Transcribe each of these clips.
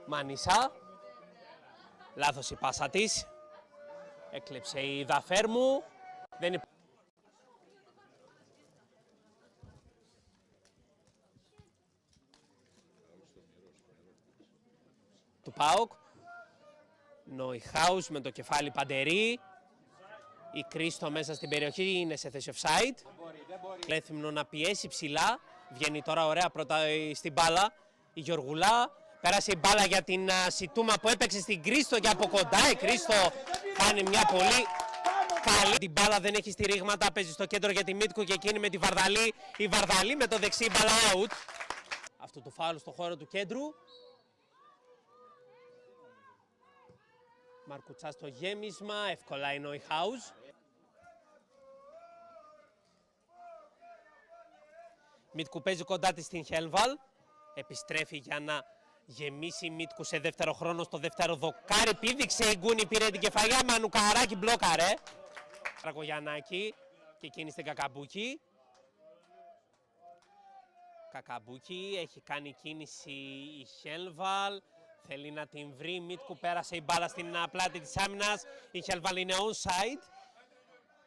Μανίσα. Λάθος η πάσα της. Έκλεψε η Δαφέρμου. Δεν του ΠΑΟΚ. Νόιχαους με το κεφάλι Παντερί. Η Κρίστο μέσα στην περιοχή είναι σε θέση offside. Λέθυμνο να πιέσει ψηλά. Βγαίνει τώρα ωραία πρώτα στην μπάλα. Η Γιωργουλά. Πέρασε η μπάλα για την Σιτούμα που έπαιξε στην Κρίστο και από κοντά. Η Κρίστο κάνει μια πολύ καλή. Την μπάλα δεν έχει στηρίγματα. Παίζει στο κέντρο για τη Μίτκου και εκείνη με τη Βαρδαλή. Η Βαρδαλή με το δεξί μπάλα out. Αυτό το φάουλ στο χώρο του κέντρου. Μαρκουτσά στο γέμισμα, εύκολα είναι ο Νόιχαους. Μίτκου παίζει κοντά της στην Χέλβαλ. Επιστρέφει για να γεμίσει η Μίτκου σε δεύτερο χρόνο, στο δεύτερο δοκάρι. Πήδηξε η Γκούνη, πήρε την κεφαλιά. Μανουκαράκι μπλόκαρε. Τραγογιαννάκη και εκείνη στην Κακαμπούκη. Κακαμπούκη, έχει κάνει κίνηση η Χέλβαλ. Θέλει να την βρει, Μίτκου πέρασε η μπάλα στην πλάτη της άμυνας. Η Χέλβαλ είναι onside.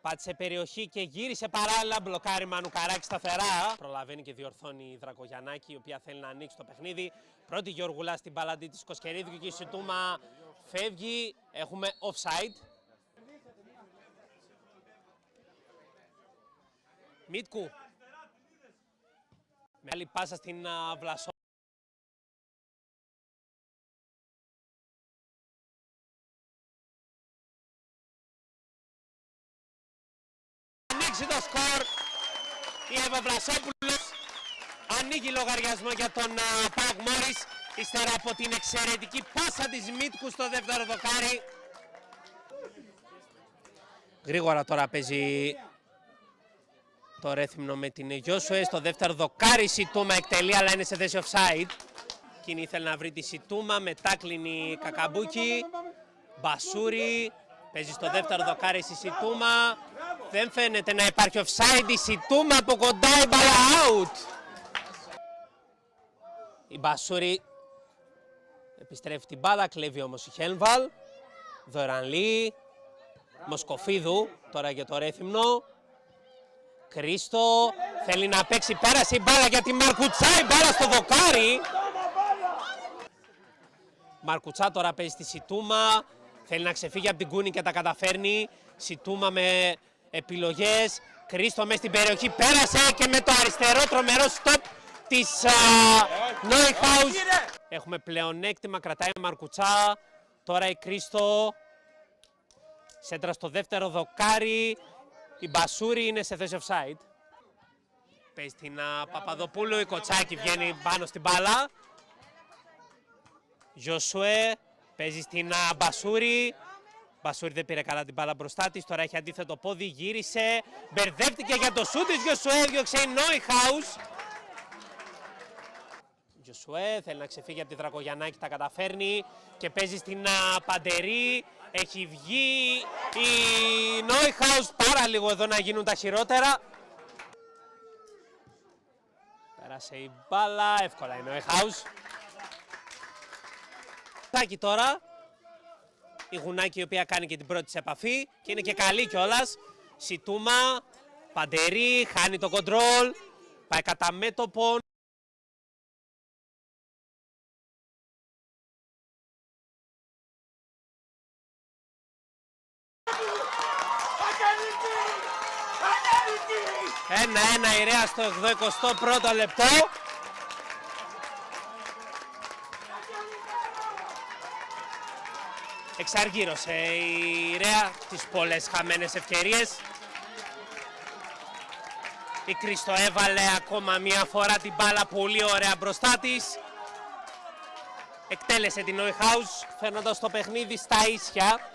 Πάτησε περιοχή και γύρισε παράλληλα, μπλοκάρει Μανουκαράκη σταθερά. Προλαβαίνει και διορθώνει η Δρακογιαννάκη, η οποία θέλει να ανοίξει το παιχνίδι. Πρώτη Γιωργουλά στην μπαλαντή της Κοσκερίδη και η Σιτούμα φεύγει. Έχουμε offside. Μίτκου. Με άλλη πάσα στην Βλασό. Το σκορ, η Εύα Βλασόπουλος ανοίγει λογαριασμό για τον ΠΑΟΚ Μόρις ύστερα από την εξαιρετική πάσα της Μίτκου στο δεύτερο δοκάρι. Γρήγορα τώρα παίζει το Ρέθυμνο με την Γιώσουε. Στο δεύτερο δοκάρι η Σιτούμα εκτελεί, αλλά είναι σε θέση offside. Εκείνη ήθελε να βρει τη Σιτούμα, μετά κλείνει Κακαμπούκη. Μπασούρη παίζει στο δεύτερο δοκάρι στη Σιτούμα. Δεν φαίνεται να υπάρχει offside, η Σιτούμα από κοντά, η μπάλα out. Η Μπασούρη επιστρέφει την μπάλα, κλέβει όμως η Χέλβαλ. Δωρανλή, Μοσκοφίδου, τώρα για το Ρέθυμνο. Κρίστο, θέλει να παίξει, πέρασε η μπάλα για τη Μαρκουτσά, η μπάλα στο δοκάρι. Μαρκουτσά τώρα παίζει στη Σιτούμα, θέλει να ξεφύγει από την Κούνη και τα καταφέρνει. Σιτούμα με επιλογές, Κρίστο μες στην περιοχή, πέρασε και με το αριστερό τρομερό στόπ της Νόιχαους. Έχουμε πλεονέκτημα, κρατάει Μαρκουτσά, τώρα η Κρίστο, σέντρα στο δεύτερο δοκάρι, η Μπασούρη είναι σε θέση offside. Παίζει την Παπαδοπούλου, η Κοτσάκη βγαίνει πάνω στην μπάλα. Γιώσουε, παίζει στην Μπασούρη. Μπασούρη δεν πήρε καλά την μπάλα μπροστά της, τώρα έχει αντίθετο πόδι, γύρισε, μπερδεύτηκε για το σούτ της, Γιώσουε έδιωξε η Νόιχαους. Γιώσουε θέλει να ξεφύγει από τη Δρακογιαννάκη, τα καταφέρνει και παίζει στην Παντερί. Έχει βγει η Νόιχαους, πάρα λίγο εδώ να γίνουν τα χειρότερα. Πέρασε η μπάλα, εύκολα η Νόιχαους. Τάκι τώρα. Η Γουνάκη η οποία κάνει και την πρώτη της επαφή και είναι και καλή κιόλας. Σιτούμα, Παντερί, χάνει το κοντρόλ, πάει κατά μέτωπο. Ένα η Ρέα στο 81ο λεπτό. Εξαργύρωσε η Ρέα τις πολλές χαμένες ευκαιρίες. Η Κρίστο έβαλε ακόμα μία φορά την μπάλα πολύ ωραία μπροστά της. Εκτέλεσε την Νόιχαους, φέρνοντας το παιχνίδι στα ίσια.